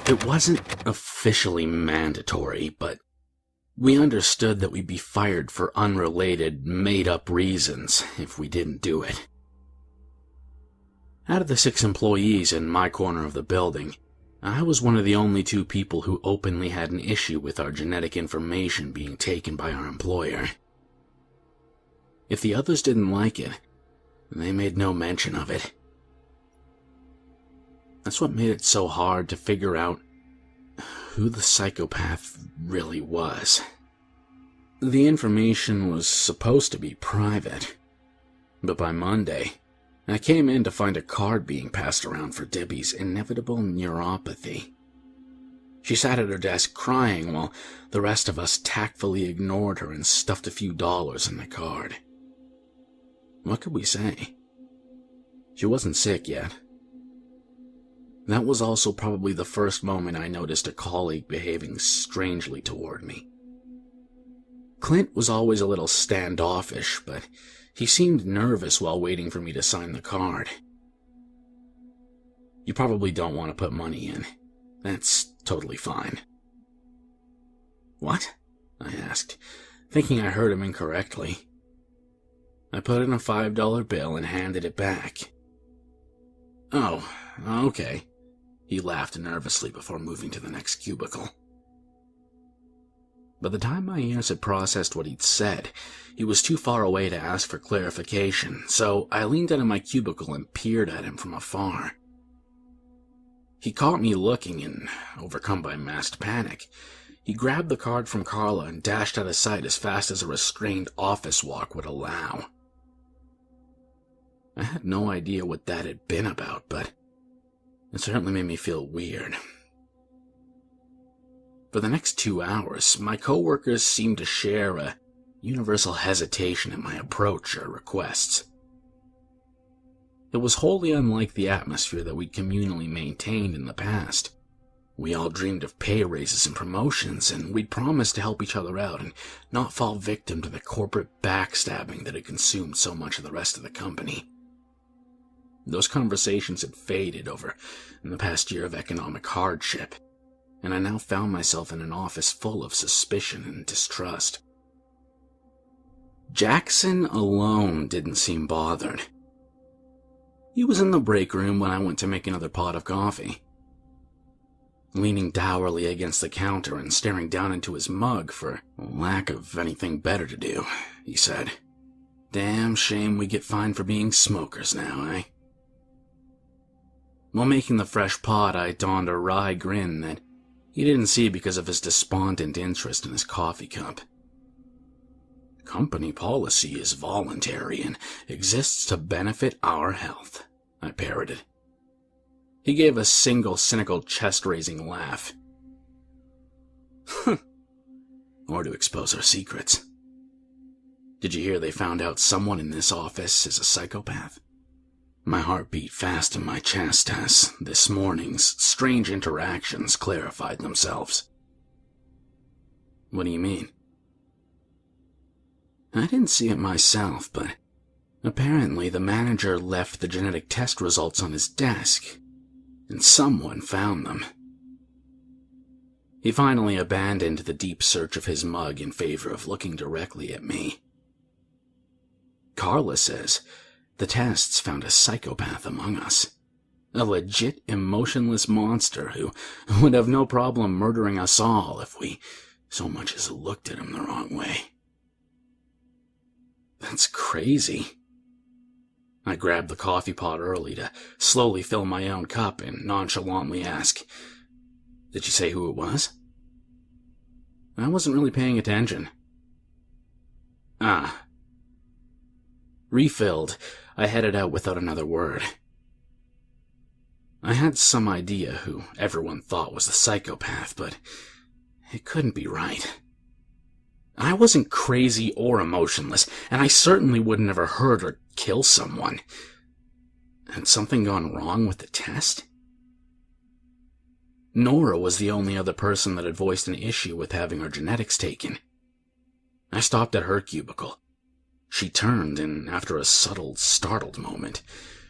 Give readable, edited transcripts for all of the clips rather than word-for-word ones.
It wasn't officially mandatory, but we understood that we'd be fired for unrelated, made-up reasons if we didn't do it. Out of the 6 employees in my corner of the building, I was one of the only 2 people who openly had an issue with our genetic information being taken by our employer. If the others didn't like it, they made no mention of it. That's what made it so hard to figure out who the psychopath really was. The information was supposed to be private, but by Monday, I came in to find a card being passed around for Debbie's inevitable neuropathy. She sat at her desk crying while the rest of us tactfully ignored her and stuffed a few dollars in the card. What could we say? She wasn't sick yet. That was also probably the first moment I noticed a colleague behaving strangely toward me. Clint was always a little standoffish, but he seemed nervous while waiting for me to sign the card. You probably don't want to put money in. That's totally fine. What? I asked, thinking I heard him incorrectly. I put in a $5 bill and handed it back. Oh, okay. He laughed nervously before moving to the next cubicle. By the time my ears had processed what he'd said, he was too far away to ask for clarification, so I leaned out of my cubicle and peered at him from afar. He caught me looking and, overcome by masked panic, he grabbed the card from Carla and dashed out of sight as fast as a restrained office walk would allow. I had no idea what that had been about, but it certainly made me feel weird. For the next 2 hours, my coworkers seemed to share a universal hesitation at my approach or requests. It was wholly unlike the atmosphere that we'd communally maintained in the past. We all dreamed of pay raises and promotions, and we'd promised to help each other out and not fall victim to the corporate backstabbing that had consumed so much of the rest of the company. Those conversations had faded over in the past year of economic hardship, and I now found myself in an office full of suspicion and distrust. Jackson alone didn't seem bothered. He was in the break room when I went to make another pot of coffee. Leaning dourly against the counter and staring down into his mug for lack of anything better to do, he said, "Damn shame we get fined for being smokers now, eh?" While making the fresh pot, I donned a wry grin that he didn't see because of his despondent interest in his coffee cup. "Company policy is voluntary and exists to benefit our health," I parroted. He gave a single cynical chest-raising laugh. "Or to expose our secrets. Did you hear they found out someone in this office is a psychopath?" My heart beat fast in my chest as this morning's strange interactions clarified themselves. "What do you mean?" I didn't see it myself, but apparently the manager left the genetic test results on his desk, and someone found them. He finally abandoned the deep search of his mug in favor of looking directly at me. "Carla says the tests found a psychopath among us. A legit emotionless monster who would have no problem murdering us all if we so much as looked at him the wrong way." "That's crazy." I grabbed the coffee pot early to slowly fill my own cup and nonchalantly ask, "Did you say who it was?" I wasn't really paying attention. "Ah." Refilled, I headed out without another word. I had some idea who everyone thought was the psychopath, but it couldn't be right. I wasn't crazy or emotionless, and I certainly would never hurt or kill someone. Had something gone wrong with the test? Nora was the only other person that had voiced an issue with having our genetics taken. I stopped at her cubicle. She turned, and after a subtle, startled moment,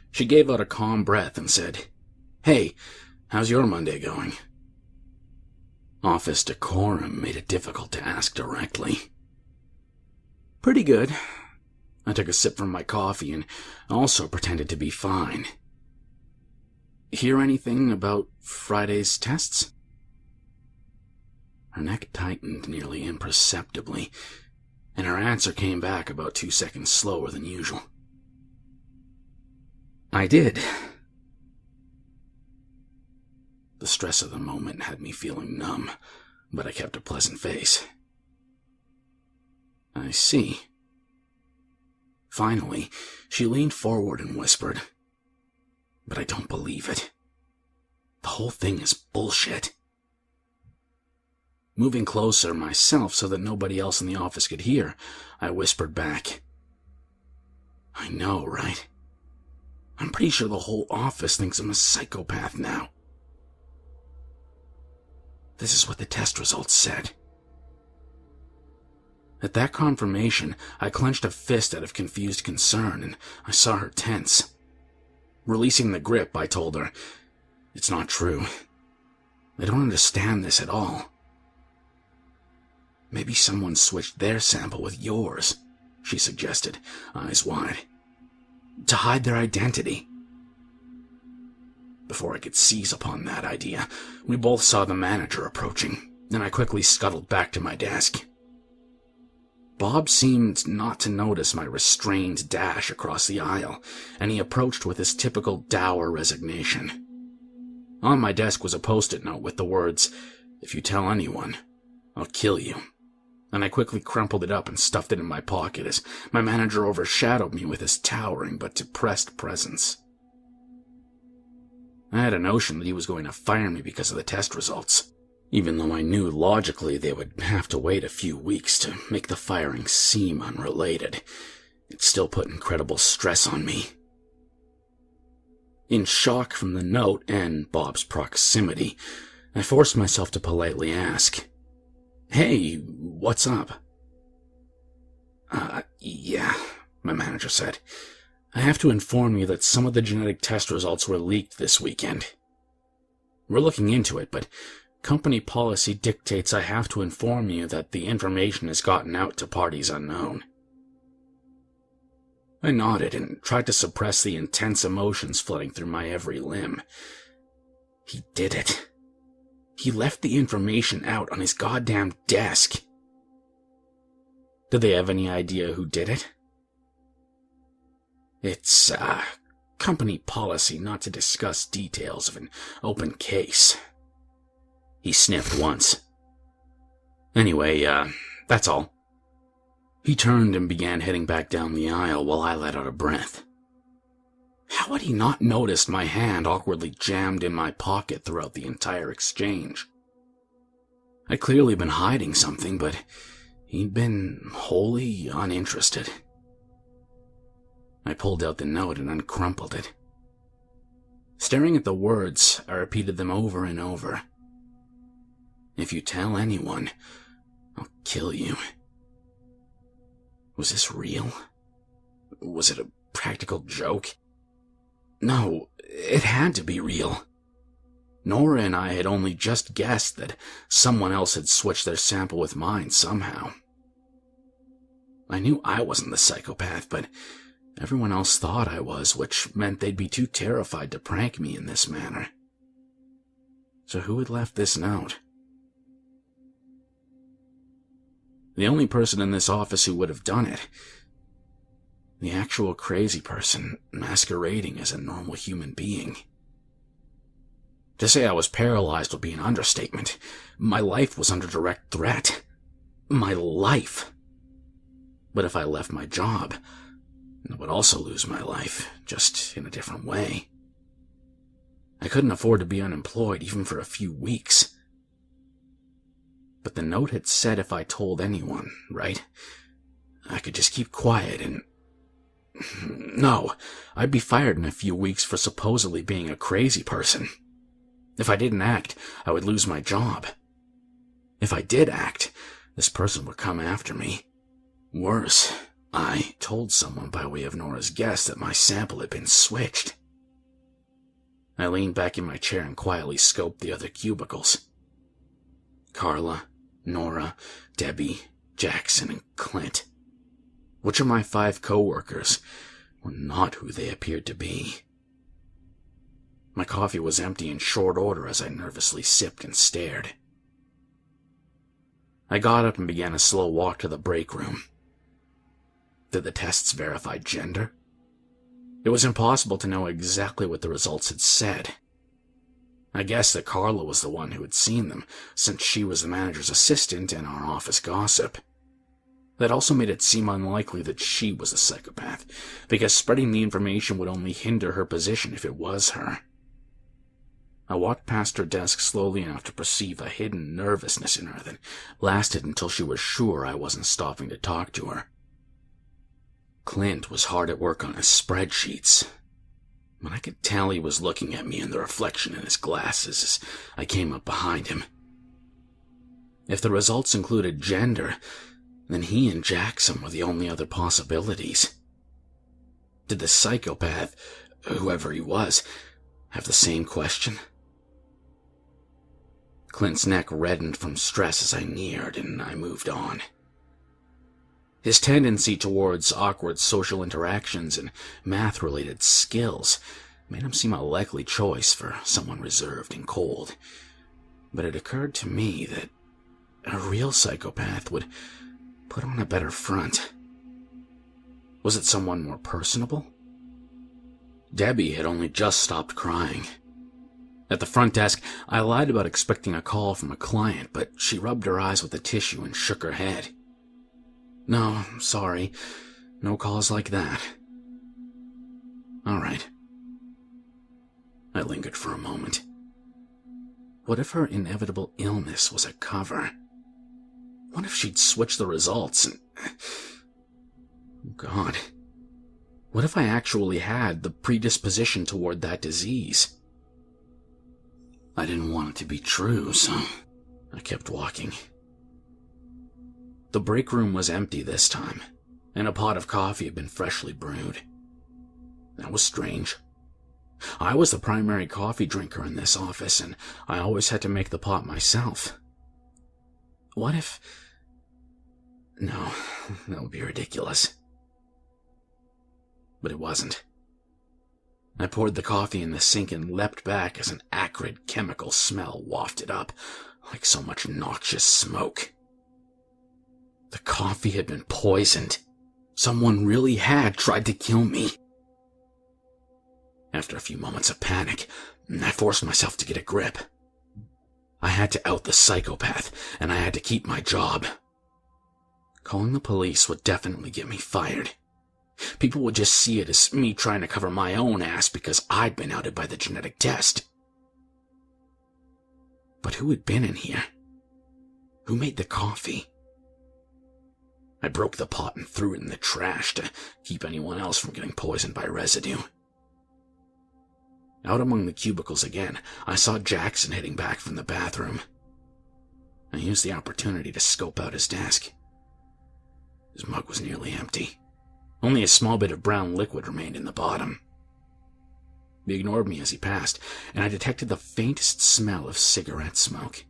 she gave out a calm breath and said, "Hey, how's your Monday going?" Office decorum made it difficult to ask directly. Pretty good. I took a sip from my coffee and also pretended to be fine. Hear anything about Friday's tests? Her neck tightened nearly imperceptibly, and her answer came back about 2 seconds slower than usual. I did. The stress of the moment had me feeling numb, but I kept a pleasant face. I see. Finally, she leaned forward and whispered, "But I don't believe it. The whole thing is bullshit." Moving closer myself so that nobody else in the office could hear, I whispered back, "I know, right? I'm pretty sure the whole office thinks I'm a psychopath now." This is what the test results said. At that confirmation, I clenched a fist out of confused concern, and I saw her tense. Releasing the grip, I told her, "It's not true. I don't understand this at all." "Maybe someone switched their sample with yours," she suggested, eyes wide, "to hide their identity." Before I could seize upon that idea, we both saw the manager approaching, and I quickly scuttled back to my desk. Bob seemed not to notice my restrained dash across the aisle, and he approached with his typical dour resignation. On my desk was a post-it note with the words, "If you tell anyone, I'll kill you," and I quickly crumpled it up and stuffed it in my pocket as my manager overshadowed me with his towering but depressed presence. I had a notion that he was going to fire me because of the test results, even though I knew logically they would have to wait a few weeks to make the firing seem unrelated. It still put incredible stress on me. In shock from the note and Bob's proximity, I forced myself to politely ask, "Hey, what's up?" Yeah, my manager said. "I have to inform you that some of the genetic test results were leaked this weekend. We're looking into it, but company policy dictates I have to inform you that the information has gotten out to parties unknown." I nodded and tried to suppress the intense emotions flooding through my every limb. He did it. He left the information out on his goddamn desk. Did they have any idea who did it? It's, company policy not to discuss details of an open case. He sniffed once. Anyway, that's all. He turned and began heading back down the aisle while I let out a breath. How had he not noticed my hand awkwardly jammed in my pocket throughout the entire exchange? I'd clearly been hiding something, but he'd been wholly uninterested. I pulled out the note and uncrumpled it. Staring at the words, I repeated them over and over. "If you tell anyone, I'll kill you." Was this real? Was it a practical joke? No, it had to be real. Nora and I had only just guessed that someone else had switched their sample with mine somehow. I knew I wasn't the psychopath, but everyone else thought I was, which meant they'd be too terrified to prank me in this manner. So who had left this note? The only person in this office who would have done it. The actual crazy person masquerading as a normal human being. To say I was paralyzed would be an understatement. My life was under direct threat. My life. But if I left my job, I would also lose my life, just in a different way. I couldn't afford to be unemployed even for a few weeks. But the note had said if I told anyone, right? I could just keep quiet and... No, I'd be fired in a few weeks for supposedly being a crazy person. If I didn't act, I would lose my job. If I did act, this person would come after me. Worse, I told someone by way of Nora's guess that my sample had been switched. I leaned back in my chair and quietly scoped the other cubicles. Carla, Nora, Debbie, Jackson, and Clint. Which of my 5 co-workers were not who they appeared to be? My coffee was empty in short order as I nervously sipped and stared. I got up and began a slow walk to the break room. Did the tests verify gender? It was impossible to know exactly what the results had said. I guessed that Carla was the one who had seen them, since she was the manager's assistant and our office gossip. That also made it seem unlikely that she was a psychopath, because spreading the information would only hinder her position if it was her. I walked past her desk slowly enough to perceive a hidden nervousness in her that lasted until she was sure I wasn't stopping to talk to her. Clint was hard at work on his spreadsheets, but I could tell he was looking at me in the reflection in his glasses as I came up behind him. If the results included gender, then he and Jackson were the only other possibilities. Did the psychopath, whoever he was, have the same question? Clint's neck reddened from stress as I neared, and I moved on. His tendency towards awkward social interactions and math-related skills made him seem a likely choice for someone reserved and cold. But it occurred to me that a real psychopath would put on a better front. Was it someone more personable? Debbie had only just stopped crying. At the front desk, I lied about expecting a call from a client, but she rubbed her eyes with a tissue and shook her head. No, sorry. No calls like that. All right. I lingered for a moment. What if her inevitable illness was a cover? What if she'd switched the results and... Oh, God. What if I actually had the predisposition toward that disease? I didn't want it to be true, so I kept walking. The break room was empty this time, and a pot of coffee had been freshly brewed. That was strange. I was the primary coffee drinker in this office, and I always had to make the pot myself. What if... No, that would be ridiculous. But it wasn't. I poured the coffee in the sink and leapt back as an acrid chemical smell wafted up, like so much noxious smoke. The coffee had been poisoned. Someone really had tried to kill me. After a few moments of panic, I forced myself to get a grip. I had to out the psychopath, and I had to keep my job. Calling the police would definitely get me fired. People would just see it as me trying to cover my own ass because I'd been outed by the genetic test. But who had been in here? Who made the coffee? I broke the pot and threw it in the trash to keep anyone else from getting poisoned by residue. Out among the cubicles again, I saw Jackson heading back from the bathroom. I used the opportunity to scope out his desk. His mug was nearly empty. Only a small bit of brown liquid remained in the bottom. He ignored me as he passed, and I detected the faintest smell of cigarette smoke.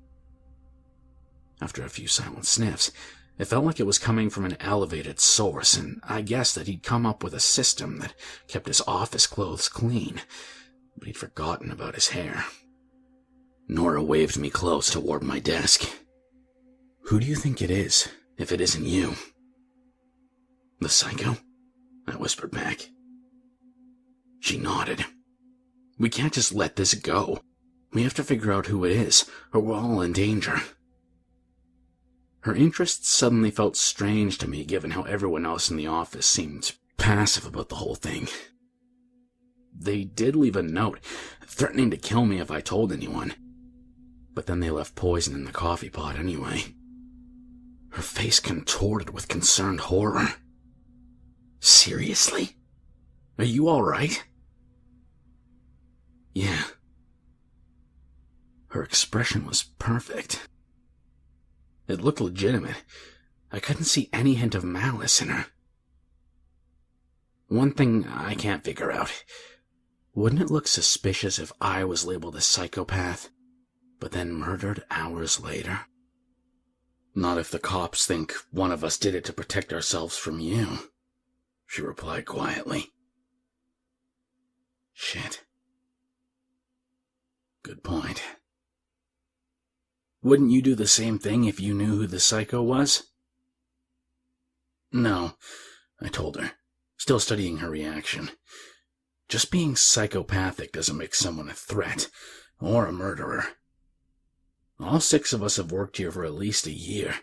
After a few silent sniffs, it felt like it was coming from an elevated source, and I guessed that he'd come up with a system that kept his office clothes clean, but he'd forgotten about his hair. Nora waved me close toward my desk. Who do you think it is, if it isn't you? The psycho? I whispered back. She nodded. We can't just let this go. We have to figure out who it is, or we're all in danger. Her interest suddenly felt strange to me, given how everyone else in the office seemed passive about the whole thing. They did leave a note, threatening to kill me if I told anyone, but then they left poison in the coffee pot anyway. Her face contorted with concerned horror. Seriously? Are you all right? Yeah. Her expression was perfect. It looked legitimate. I couldn't see any hint of malice in her. One thing I can't figure out. Wouldn't it look suspicious if I was labeled a psychopath, but then murdered hours later? Not if the cops think one of us did it to protect ourselves from you, she replied quietly. Shit. Good point. Wouldn't you do the same thing if you knew who the psycho was? No, I told her, still studying her reaction. Just being psychopathic doesn't make someone a threat or a murderer. All 6 of us have worked here for at least a year,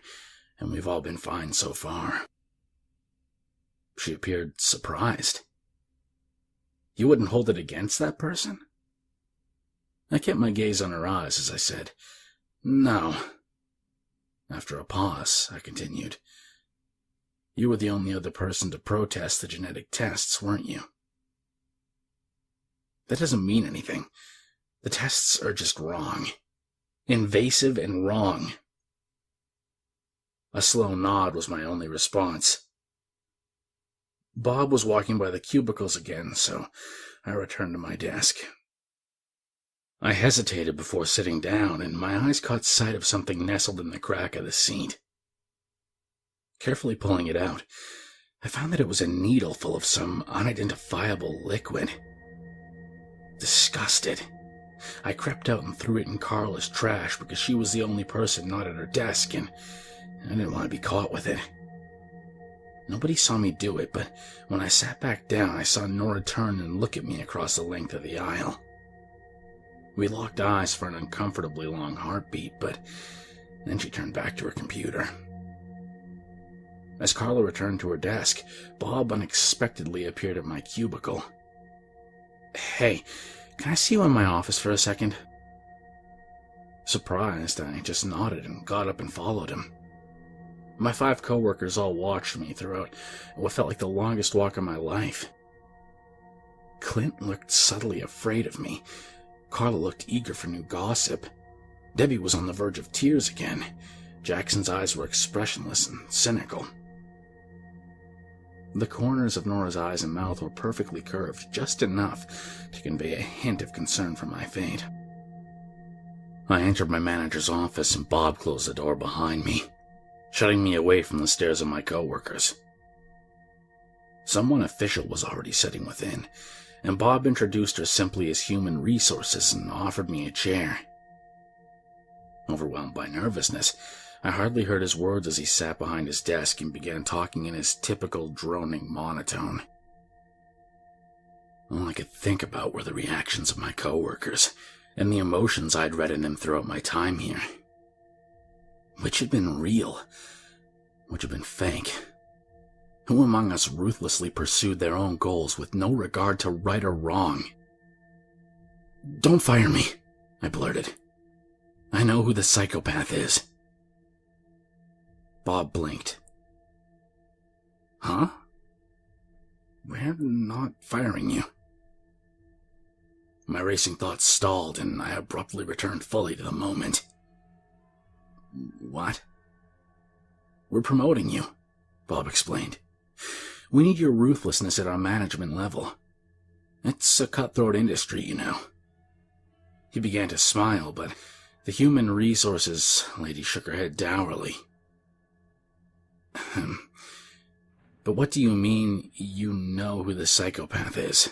and we've all been fine so far. She appeared surprised. You wouldn't hold it against that person? I kept my gaze on her eyes as I said, No. After a pause, I continued, You were the only other person to protest the genetic tests, weren't you? That doesn't mean anything. The tests are just wrong. Invasive and wrong. A slow nod was my only response. Bob was walking by the cubicles again, so I returned to my desk. I hesitated before sitting down, and my eyes caught sight of something nestled in the crack of the seat. Carefully pulling it out, I found that it was a needle full of some unidentifiable liquid. Disgusted, I crept out and threw it in Carla's trash because she was the only person not at her desk, and I didn't want to be caught with it. Nobody saw me do it, but when I sat back down, I saw Nora turn and look at me across the length of the aisle. We locked eyes for an uncomfortably long heartbeat, but then she turned back to her computer. As Carla returned to her desk, Bob unexpectedly appeared at my cubicle. Hey, can I see you in my office for a second? Surprised, I just nodded and got up and followed him. My 5 coworkers all watched me throughout what felt like the longest walk of my life. Clint looked subtly afraid of me. Carla looked eager for new gossip. Debbie was on the verge of tears again. Jackson's eyes were expressionless and cynical. The corners of Nora's eyes and mouth were perfectly curved, just enough to convey a hint of concern for my fate. I entered my manager's office and Bob closed the door behind me, shutting me away from the stares of my coworkers. Someone official was already sitting within, and Bob introduced her simply as human resources and offered me a chair. Overwhelmed by nervousness, I hardly heard his words as he sat behind his desk and began talking in his typical droning monotone. All I could think about were the reactions of my coworkers and the emotions I'd read in them throughout my time here. Which had been real? Which had been fake? Who among us ruthlessly pursued their own goals with no regard to right or wrong? Don't fire me, I blurted. I know who the psychopath is. Bob blinked. Huh? We're not firing you. My racing thoughts stalled, and I abruptly returned fully to the moment. What? We're promoting you, Bob explained. We need your ruthlessness at our management level. It's a cutthroat industry, you know. He began to smile, but the human resources lady shook her head dourly. But what do you mean you know who the psychopath is?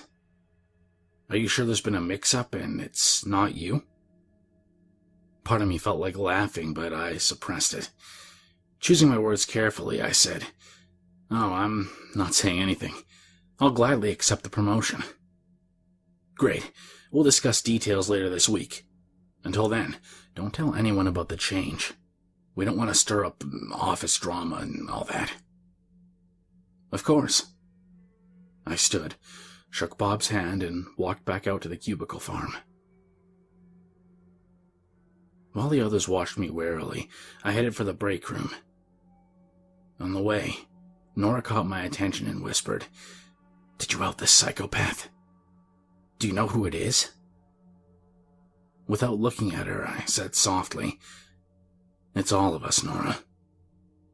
Are you sure there's been a mix-up and it's not you? Part of me felt like laughing, but I suppressed it. Choosing my words carefully, I said, Oh, I'm not saying anything. I'll gladly accept the promotion. Great. We'll discuss details later this week. Until then, don't tell anyone about the change. We don't want to stir up office drama and all that. Of course. I stood, shook Bob's hand, and walked back out to the cubicle farm. While the others watched me warily, I headed for the break room. On the way, Nora caught my attention and whispered, Did you out this psychopath? Do you know who it is? Without looking at her, I said softly, It's all of us, Nora.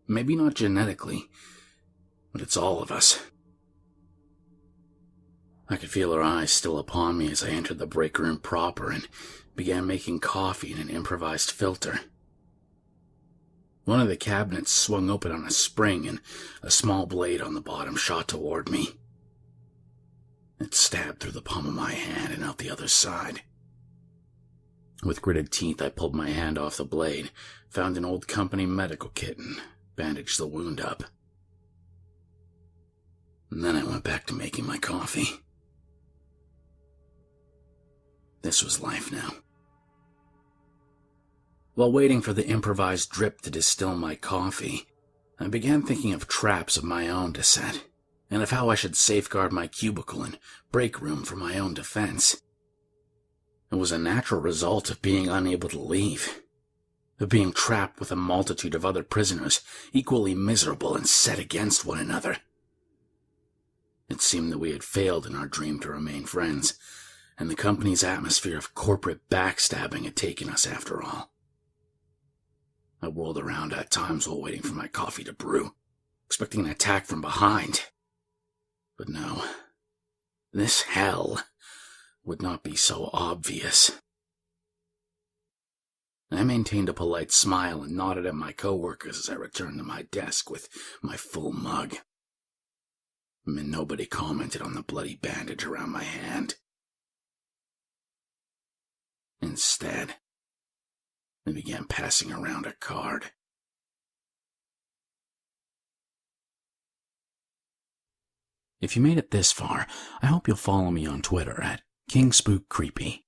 Maybe not genetically, but it's all of us. I could feel her eyes still upon me as I entered the break room proper and began making coffee in an improvised filter. One of the cabinets swung open on a spring, and a small blade on the bottom shot toward me. It stabbed through the palm of my hand and out the other side. With gritted teeth, I pulled my hand off the blade, found an old company medical kit, and bandaged the wound up. And then I went back to making my coffee. This was life now. While waiting for the improvised drip to distill my coffee, I began thinking of traps of my own to set, and of how I should safeguard my cubicle and break room for my own defense. It was a natural result of being unable to leave, of being trapped with a multitude of other prisoners equally miserable and set against one another. It seemed that we had failed in our dream to remain friends, and the company's atmosphere of corporate backstabbing had taken us after all. I whirled around at times while waiting for my coffee to brew, expecting an attack from behind. But no, this hell would not be so obvious. I maintained a polite smile and nodded at my coworkers as I returned to my desk with my full mug. And nobody commented on the bloody bandage around my hand. Instead, they began passing around a card. If you made it this far, I hope you'll follow me on Twitter at KingSpookCreepy.